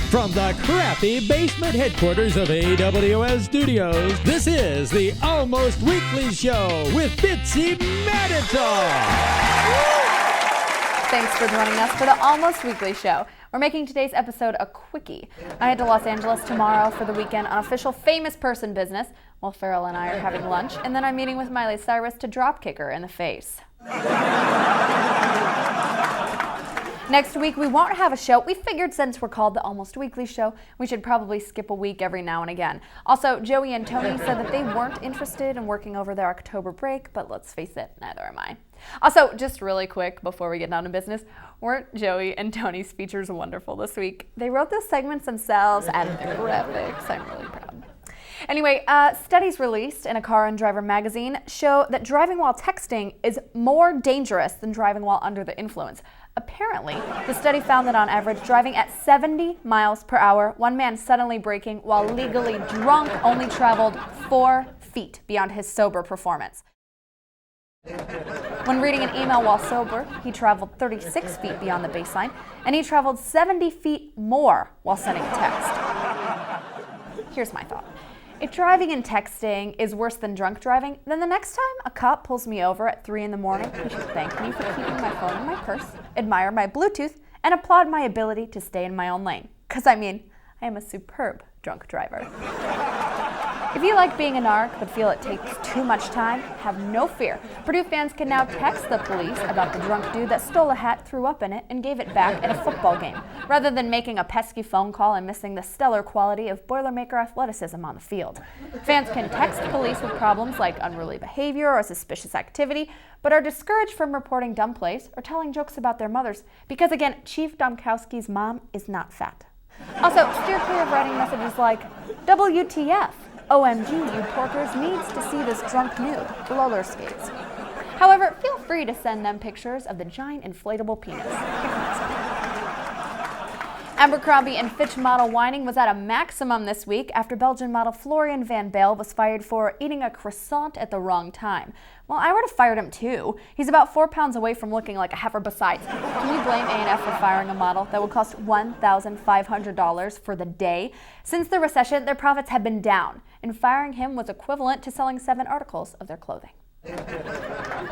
From the crappy basement headquarters of AWS Studios, this is the Almost Weekly Show with Bitsy Madison. Thanks for joining us for the Almost Weekly Show. We're making today's episode a quickie. I head to Los Angeles tomorrow for the weekend on official famous person business, while Farrell and I are having lunch, and then I'm meeting with Miley Cyrus to dropkick her in the face. Next week, we won't have a show. We figured since we're called the Almost Weekly Show, we should probably skip a week every now and again. Also, Joey and Tony said that they weren't interested in working over their October break, but let's face it, neither am I. Also, just really quick before we get down to business, weren't Joey and Tony's features wonderful this week? They wrote those segments themselves, added the graphics. I'm really proud. Anyway, studies released in a Car and Driver magazine show that driving while texting is more dangerous than driving while under the influence. Apparently, the study found that on average, driving at 70 miles per hour, one man suddenly braking while legally drunk only traveled 4 feet beyond his sober performance. When reading an email while sober, he traveled 36 feet beyond the baseline, and he traveled 70 feet more while sending a text. Here's my thought. If driving and texting is worse than drunk driving, then the next time a cop pulls me over at 3 in the morning, he should thank me for keeping my phone in my purse, admire my Bluetooth, and applaud my ability to stay in my own lane. 'Cause I am a superb drunk driver. If you like being a narc but feel it takes too much time, have no fear. Purdue fans can now text the police about the drunk dude that stole a hat, threw up in it, and gave it back at a football game, rather than making a pesky phone call and missing the stellar quality of Boilermaker athleticism on the field. Fans can text police with problems like unruly behavior or suspicious activity, but are discouraged from reporting dumb plays or telling jokes about their mothers, because again, Chief Domkowski's mom is not fat. Also, steer clear of writing messages like, WTF. OMG, you porkers needs to see this drunk nude, roller skates. However, feel free to send them pictures of the giant inflatable penis. Abercrombie and Fitch model whining was at a maximum this week after Belgian model Florian Van Bael was fired for eating a croissant at the wrong time. Well, I would have fired him too. He's about 4 pounds away from looking like a heifer besides. Can you blame A&F for firing a model that would cost $1,500 for the day? Since the recession, their profits have been down, and firing him was equivalent to selling 7 articles of their clothing.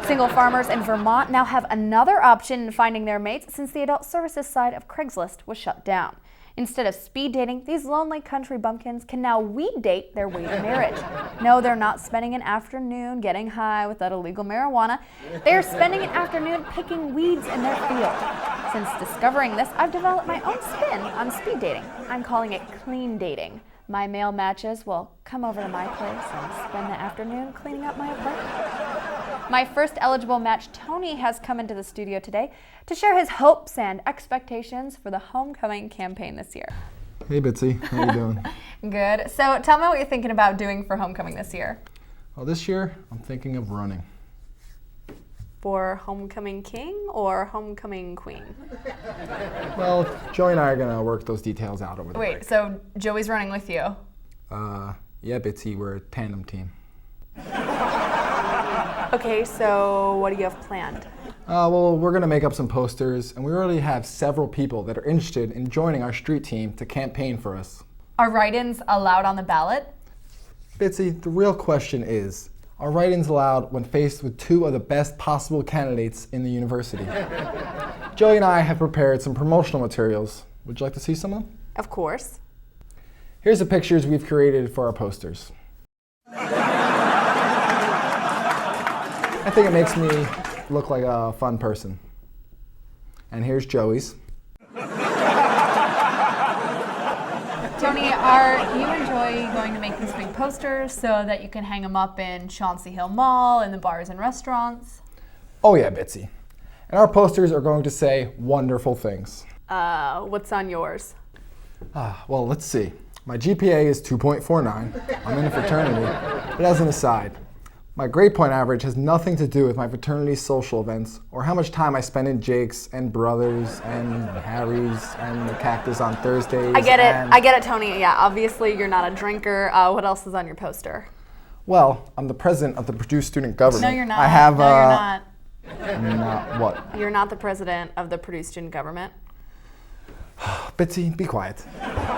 Single farmers in Vermont now have another option in finding their mates since the adult services side of Craigslist was shut down. Instead of speed dating, these lonely country bumpkins can now weed date their way to marriage. No, they're not spending an afternoon getting high with that illegal marijuana. They're spending an afternoon picking weeds in their field. Since discovering this, I've developed my own spin on speed dating. I'm calling it clean dating. My male matches will come over to my place and spend the afternoon cleaning up my apartment. My first eligible match, Tony, has come into the studio today to share his hopes and expectations for the homecoming campaign this year. Hey Bitsy, how you doing? Good. So tell me what you're thinking about doing for homecoming this year. Well, this year I'm thinking of running. For homecoming king or homecoming queen? Well, Joey and I are gonna work those details out over the break. Wait, so Joey's running with you? Yeah, Bitsy, we're a tandem team. Okay, so what do you have planned? Well, we're gonna make up some posters, and we already have several people that are interested in joining our street team to campaign for us. Are write-ins allowed on the ballot? Bitsy, the real question is, are write-ins allowed when faced with 2 of the best possible candidates in the university? Joey and I have prepared some promotional materials. Would you like to see some of them? Of course. Here's the pictures we've created for our posters. I think it makes me look like a fun person. And here's Joey's. Tony, are you and Joey going to make these big posters so that you can hang them up in Chauncey Hill Mall, in the bars and restaurants? Oh yeah, Bitsy. And our posters are going to say wonderful things. What's on yours? Well, let's see. My GPA is 2.49. I'm in a fraternity. But as an aside, my grade point average has nothing to do with my fraternity's social events or how much time I spend in Jake's and Brothers and Harry's and the Cactus on Thursdays. I get it, Tony. Yeah, obviously you're not a drinker. What else is on your poster? Well, I'm the president of the Purdue Student Government. No, you're not. I have, no, you're not. Not what? You're not the president of the Purdue Student Government. Bitsy, be quiet.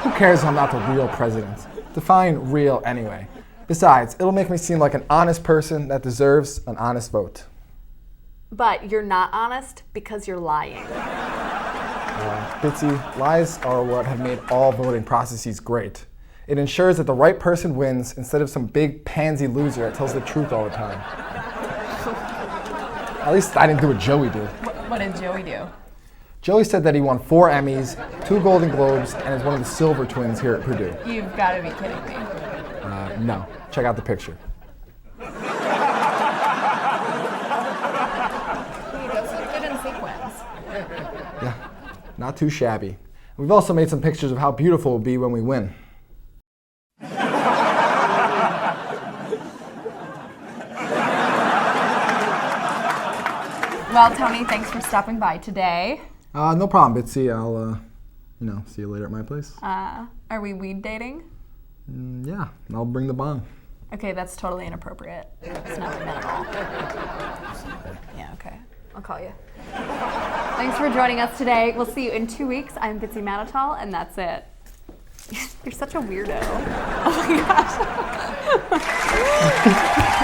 Who cares if I'm not the real president? Define real anyway. Besides, it'll make me seem like an honest person that deserves an honest vote. But you're not honest because you're lying. Bitsy, lies are what have made all voting processes great. It ensures that the right person wins instead of some big pansy loser that tells the truth all the time. At least I didn't do what Joey did. What did Joey do? Joey said that he won 4 Emmys, 2 Golden Globes, and is one of the Silver Twins here at Purdue. You've got to be kidding me. No. Check out the picture. He does look good in sequins. Yeah, not too shabby. We've also made some pictures of how beautiful it will be when we win. Well, Tony, thanks for stopping by today. No problem, Bitsy. I'll, see you later at my place. Are we weed dating? Yeah, I'll bring the bong. Okay, that's totally inappropriate. It's not meant at all. Yeah, okay. I'll call you. Thanks for joining us today. We'll see you in 2 weeks. I'm Bitsy Manital, and that's it. You're such a weirdo. Oh my gosh.